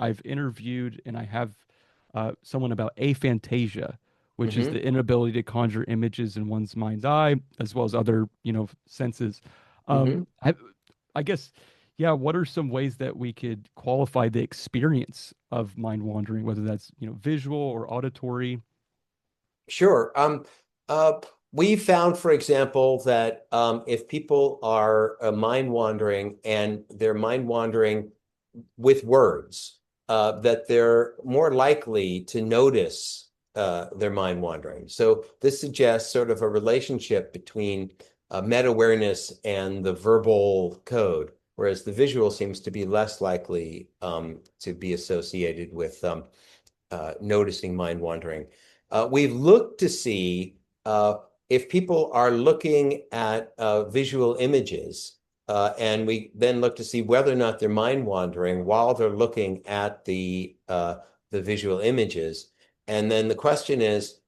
I've interviewed and I have someone about aphantasia, which is Hmm. the inability to conjure images in one's mind's eye, as well as other, senses. Hmm. I, I guess, yeah, what are some ways that we could qualify the experience of mind wandering, whether that's, visual or auditory? Sure. Uh, we found, for example, that if people are mind wandering and they're mind wandering with words, that they're more likely to notice their mind wandering. So this suggests sort of a relationship between meta-awareness and the verbal code, whereas the visual seems to be less likely to be associated with noticing mind wandering. We've looked to see if people are looking at visual images, and we then look to see whether or not they're mind wandering while they're looking at the visual images. And then the question is,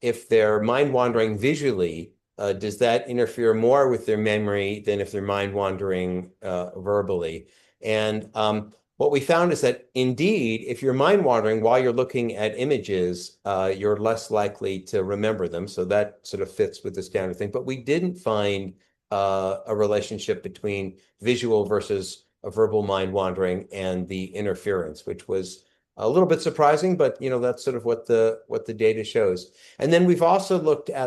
if they're mind wandering visually, does that interfere more with their memory than if they're mind wandering verbally? And what we found is that indeed, if you're mind wandering while you're looking at images, you're less likely to remember them. So that sort of fits with the standard thing. But we didn't find a relationship between visual versus a verbal mind wandering and the interference, which was a little bit surprising, but that's sort of what the data shows. And then we've also looked at